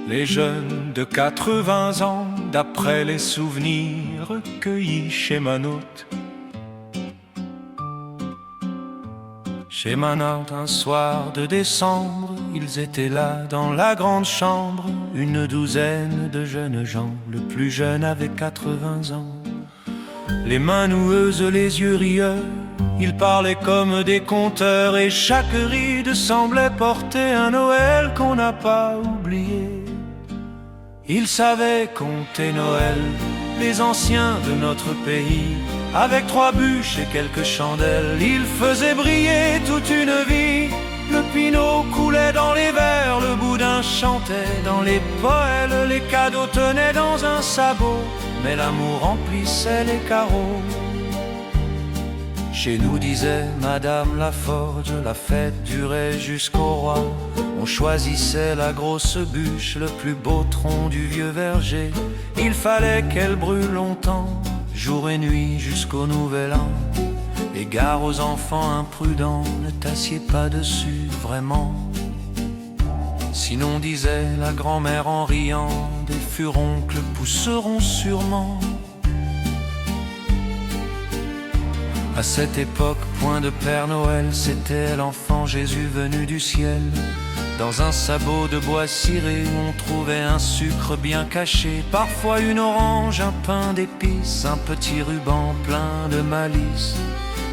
Les jeunes de 80 ans, d'après les souvenirs recueillis chez Manoute. Chez Manoute, un soir de décembre, ils étaient là dans la grande chambre, une douzaine de jeunes gens, le plus jeune avait 80 ans. Les mains noueuses, les yeux rieurs, ils parlaient comme des conteurs, et chaque ride semblait porter un Noël qu'on n'a pas oublié. Ils savaient compter Noël, les anciens de notre pays. Avec 3 bûches et quelques chandelles, ils faisaient briller toute une vie. Le pinot coulait dans les verres, le boudin chantait dans les poêles, les cadeaux tenaient dans un sabot, mais l'amour remplissait les carreaux. Chez nous, disait Madame Laforge, la fête durait jusqu'au roi. On choisissait la grosse bûche, le plus beau tronc du vieux verger. Il fallait qu'elle brûle longtemps, jour et nuit jusqu'au nouvel an. Et gare aux enfants imprudents, ne t'assieds pas dessus vraiment. Sinon, disait la grand-mère en riant, des furoncles pousseront sûrement. À cette époque, point de Père Noël, c'était l'enfant Jésus venu du ciel. Dans un sabot de bois ciré, on trouvait un sucre bien caché, parfois une orange, un pain d'épices, un petit ruban plein de malice.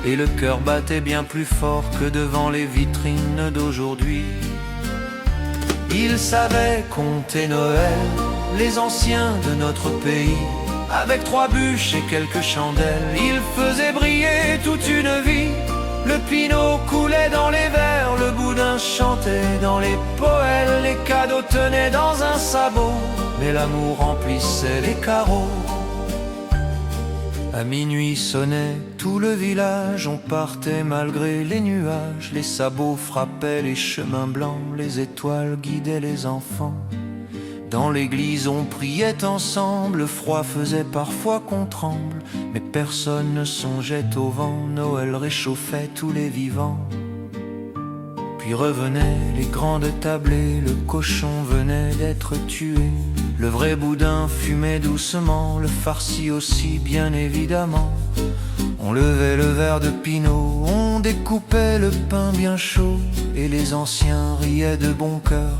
Et le cœur battait bien plus fort que devant les vitrines d'aujourd'hui. Ils savaient compter Noël, les anciens de notre pays. Avec 3 bûches et quelques chandelles, ils faisaient briller toute une vie. Le pinot coulait dans les verres, le boudin chantait dans les poêles, les cadeaux tenaient dans un sabot, mais l'amour remplissait les carreaux. À minuit sonnait tout le village, on partait malgré les nuages. Les sabots frappaient les chemins blancs, les étoiles guidaient les enfants. Dans l'église on priait ensemble, le froid faisait parfois qu'on tremble, mais personne ne songeait au vent, Noël réchauffait tous les vivants. Puis revenaient les grandes tablées, le cochon venait d'être tué. Le vrai boudin fumait doucement, le farci aussi bien évidemment. On levait le verre de pinot, on découpait le pain bien chaud, et les anciens riaient de bon cœur.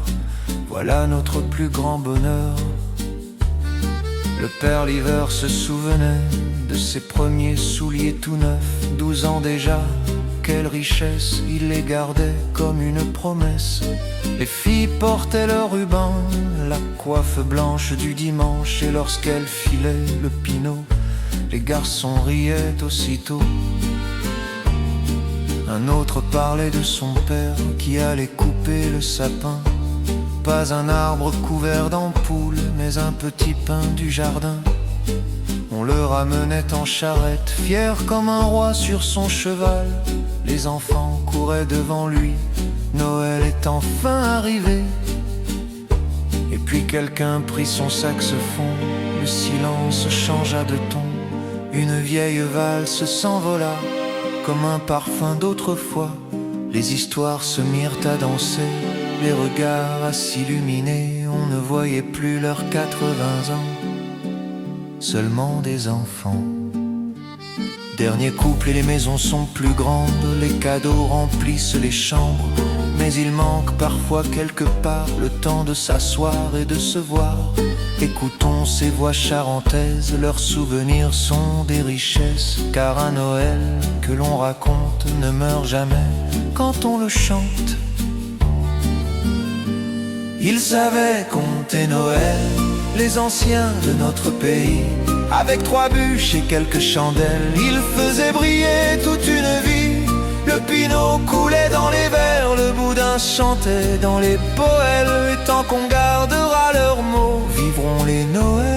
Voilà notre plus grand bonheur. Le père l'hiver se souvenait de ses premiers souliers tout neufs, 12 ans déjà, quelle richesse, il les gardait comme une promesse. Les filles portaient leur ruban, la coiffe blanche du dimanche, et lorsqu'elles filaient le pinot, les garçons riaient aussitôt. Un autre parlait de son père qui allait couper le sapin. Pas un arbre couvert d'ampoules, mais un petit pin du jardin. On le ramenait en charrette, fier comme un roi sur son cheval. Les enfants couraient devant lui, Noël est enfin arrivé. Et puis quelqu'un prit son saxophone, le silence changea de ton. Une vieille valse s'envola, comme un parfum d'autrefois. Les histoires se mirent à danser, les regards à s'illuminer. On ne voyait plus leurs 80 ans, seulement des enfants. Dernier couple et les maisons sont plus grandes, les cadeaux remplissent les chambres. Mais il manque parfois quelque part le temps de s'asseoir et de se voir. Écoutons ces voix charentaises, leurs souvenirs sont des richesses. Car un Noël que l'on raconte ne meurt jamais quand on le chante. Ils savaient compter Noël, les anciens de notre pays. Avec 3 bûches et quelques chandelles, ils faisaient briller toute une vie. Le pinot coulait dans les verres, le boudin chantait dans les poêles. Et tant qu'on gardera leurs mots, vivront les Noëls.